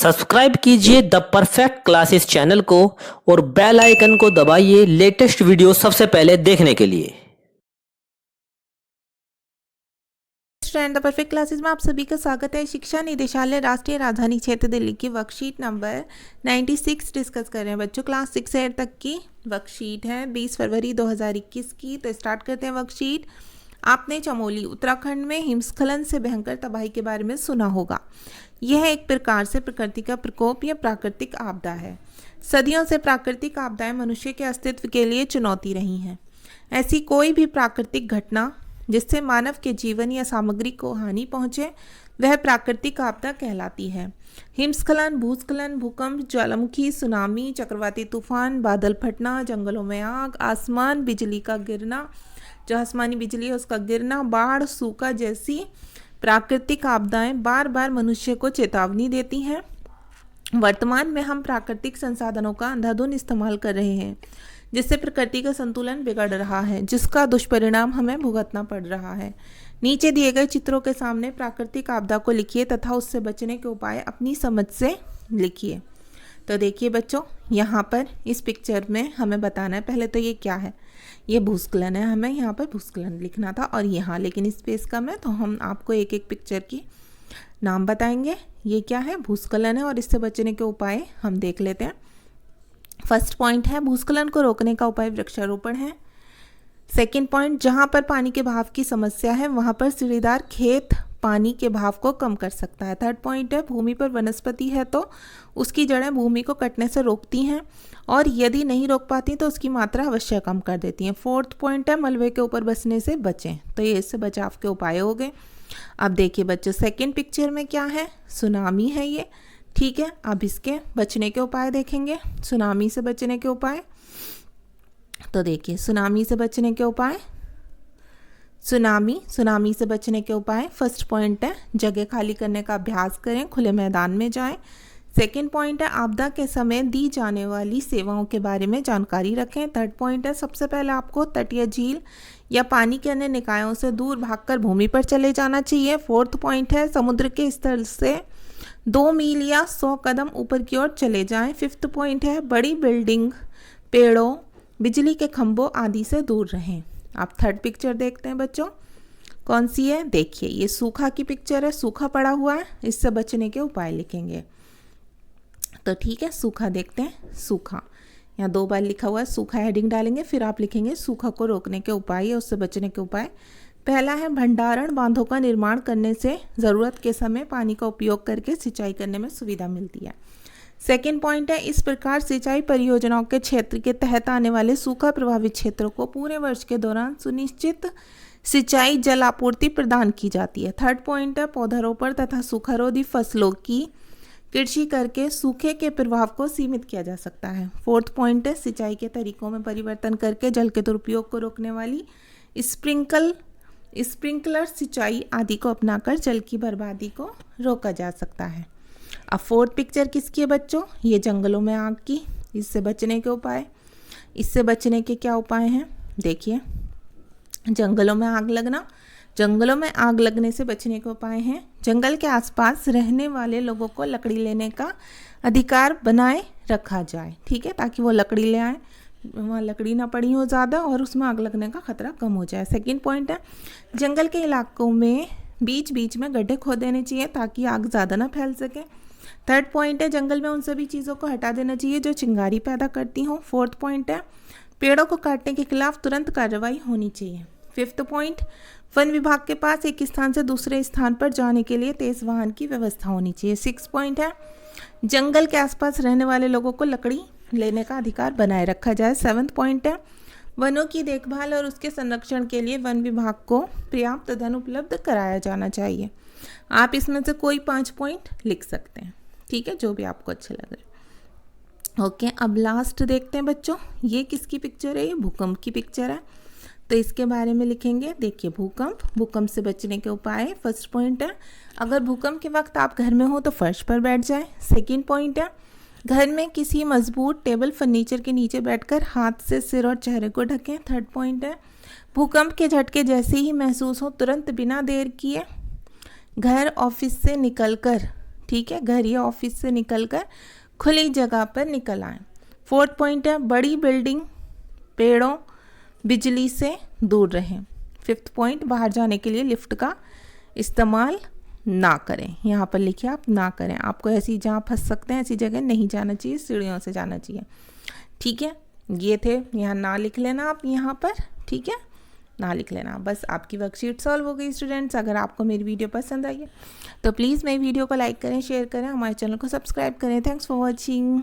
Subscribe कीजिए the perfect classes channel को और बेल आइकन को दबाइए लेटेस्ट वीडियो सबसे पहले देखने के लिए। स्टूडेंट द परफेक्ट क्लासेस में आप सभी का स्वागत है। शिक्षा निदेशालय राष्ट्रीय राजधानी क्षेत्र दिल्ली की वर्कशीट नंबर 96 डिस्कस कर रहे हैं बच्चों। क्लास 6 से 8 तक की वर्कशीट है 20 फरवरी 2021 की। तो स्टार्ट करते हैं वर्कशीट। आपने चमोली उत्तराखंड में हिमस्खलन से भयंकर तबाही के बारे में सुना होगा। यह एक प्रकार से प्रकृति का प्रकोप या प्राकृतिक आपदा है। सदियों से प्राकृतिक आपदाएं मनुष्य के अस्तित्व के लिए चुनौती रही हैं। ऐसी कोई भी प्राकृतिक घटना जिससे मानव के जीवन या सामग्री को हानि पहुंचे वह प्राकृतिक आपदा कहलाती है। हिमस्खलन, भूस्खलन, भूकंप, ज्वालामुखी, सुनामी, चक्रवाती तूफान, बादल फटना, जंगलों में आग, आसमान बिजली का गिरना, जो आसमानी बिजली है उसका गिरना, बाढ़, सूखा जैसी प्राकृतिक आपदाएं बार बार मनुष्य को चेतावनी देती हैं। वर्तमान में हम प्राकृतिक संसाधनों का अंधाधुंध इस्तेमाल कर रहे हैं जिससे प्रकृति का संतुलन बिगड़ रहा है, जिसका दुष्परिणाम हमें भुगतना पड़ रहा है। नीचे दिए गए चित्रों के सामने प्राकृतिक आपदा को लिखिए तथा उससे बचने के उपाय अपनी समझ से लिखिए। तो देखिए बच्चों, यहाँ पर इस पिक्चर में हमें बताना है, पहले तो ये क्या है, ये भूस्खलन है, हमें यहाँ पर भूस्खलन लिखना था और यहाँ लेकिन स्पेस कम है तो हम आपको एक एक पिक्चर की नाम बताएंगे। ये क्या है, भूस्खलन है और इससे बचने के उपाय हम देख लेते हैं। फर्स्ट पॉइंट है भूस्खलन को रोकने का उपाय वृक्षारोपण है। सेकंड पॉइंट, जहाँ पर पानी के बहाव की समस्या है वहाँ पर सीढ़ीदार खेत पानी के बहाव को कम कर सकता है। थर्ड पॉइंट है भूमि पर वनस्पति है तो उसकी जड़ें भूमि को कटने से रोकती हैं और यदि नहीं रोक पाती तो उसकी मात्रा अवश्य कम कर देती हैं। फोर्थ पॉइंट है मलबे के ऊपर बसने से बचें। तो ये इससे बचाव के उपाय हो गए। अब देखिए बच्चों, सेकेंड पिक्चर में क्या है, सुनामी है ये, ठीक है। अब इसके बचने के उपाय देखेंगे, सुनामी से बचने के उपाय। तो देखिए सुनामी से बचने के उपाय, सुनामी से बचने के उपाय। फर्स्ट पॉइंट है जगह खाली करने का अभ्यास करें, खुले मैदान में जाएं। सेकंड पॉइंट है आपदा के समय दी जाने वाली सेवाओं के बारे में जानकारी रखें। थर्ड पॉइंट है सबसे पहले आपको तटीय झील या पानी के अन्य निकायों से दूर भागकर भूमि पर चले जाना चाहिए। फोर्थ पॉइंट है समुद्र के स्तर से 2 मील या 100 कदम ऊपर की ओर चले जाएं। फिफ्थ पॉइंट है बड़ी बिल्डिंग, पेड़ों, बिजली के खंभों आदि से दूर रहें। आप थर्ड पिक्चर देखते हैं बच्चों, कौन सी है, देखिए ये सूखा की पिक्चर है, सूखा पड़ा हुआ है, इससे बचने के उपाय लिखेंगे। तो ठीक है, सूखा देखते हैं। सूखा यहाँ 2 बार लिखा हुआ है, सूखा हेडिंग डालेंगे, फिर आप लिखेंगे सूखा को रोकने के उपाय या उससे बचने के उपाय। पहला है भंडारण बांधों का निर्माण करने से ज़रूरत के समय पानी का उपयोग करके सिंचाई करने में सुविधा मिलती है। सेकेंड पॉइंट है इस प्रकार सिंचाई परियोजनाओं के क्षेत्र के तहत आने वाले सूखा प्रभावित क्षेत्रों को पूरे वर्ष के दौरान सुनिश्चित सिंचाई जल आपूर्ति प्रदान की जाती है। थर्ड पॉइंट है पौधारोपण तथा सूखारोधी फसलों की कृषि करके सूखे के प्रभाव को सीमित किया जा सकता है। फोर्थ पॉइंट है सिंचाई के तरीकों में परिवर्तन करके जल के दुरुपयोग को रोकने वाली स्प्रिंकलर सिंचाई आदि को अपनाकर जल की बर्बादी को रोका जा सकता है। अब फोर्थ पिक्चर किसकी है बच्चों, ये जंगलों में आग की, इससे बचने के उपाय। इससे बचने के क्या उपाय हैं, देखिए जंगलों में आग लगना, जंगलों में आग लगने से बचने के उपाय हैं जंगल के आसपास रहने वाले लोगों को लकड़ी लेने का अधिकार बनाए रखा जाए, ठीक है, ताकि वो लकड़ी ले आए, वहाँ लकड़ी ना पड़ी हो ज़्यादा और उसमें आग लगने का खतरा कम हो जाए। सेकंड पॉइंट है जंगल के इलाकों में बीच बीच में गड्ढे खोद देने चाहिए ताकि आग ज़्यादा ना फैल सके। थर्ड पॉइंट है जंगल में उन सभी चीज़ों को हटा देना चाहिए जो चिंगारी पैदा करती हों। फोर्थ पॉइंट है पेड़ों को काटने के खिलाफ तुरंत कार्रवाई होनी चाहिए। फिफ्थ पॉइंट वन विभाग के पास एक स्थान से दूसरे स्थान पर जाने के लिए तेज वाहन की व्यवस्था होनी चाहिए। सिक्स पॉइंट है जंगल के आसपास रहने वाले लोगों को लकड़ी लेने का अधिकार बनाए रखा जाए। सेवन्थ पॉइंट है वनों की देखभाल और उसके संरक्षण के लिए वन विभाग को पर्याप्त धन उपलब्ध कराया जाना चाहिए। आप इसमें से कोई 5 पॉइंट लिख सकते हैं, ठीक है, जो भी आपको अच्छे लग रहे। ओके, अब लास्ट देखते हैं बच्चों, ये किसकी पिक्चर है, ये भूकंप की पिक्चर है, तो इसके बारे में लिखेंगे। देखिए भूकंप से बचने के उपाय। फर्स्ट पॉइंट है अगर भूकंप के वक्त आप घर में हो तो फर्श पर बैठ जाएं। सेकंड पॉइंट है घर में किसी मजबूत टेबल फर्नीचर के नीचे बैठकर हाथ से सिर और चेहरे को ढकें। थर्ड पॉइंट है भूकंप के झटके जैसे ही महसूस हो तुरंत बिना देर किए घर ऑफिस से निकलकर ठीक है, घर या ऑफिस से निकलकर खुली जगह पर निकल आए। 4th पॉइंट है बड़ी बिल्डिंग, पेड़ों, बिजली से दूर रहें। 5th पॉइंट बाहर जाने के लिए लिफ्ट का इस्तेमाल ना करें। यहाँ पर लिखिए आप ना करें, आपको ऐसी जहाँ फंस सकते हैं ऐसी जगह नहीं जाना चाहिए, सीढ़ियों से जाना चाहिए। ठीक है, ये थे, यहाँ ना लिख लेना आप यहाँ पर, ठीक है, ना लिख लेना। बस आपकी वर्कशीट सॉल्व हो गई स्टूडेंट्स। अगर आपको मेरी वीडियो पसंद आई है तो प्लीज़ मेरी वीडियो को लाइक करें, शेयर करें, हमारे चैनल को सब्सक्राइब करें। Thanks for watching.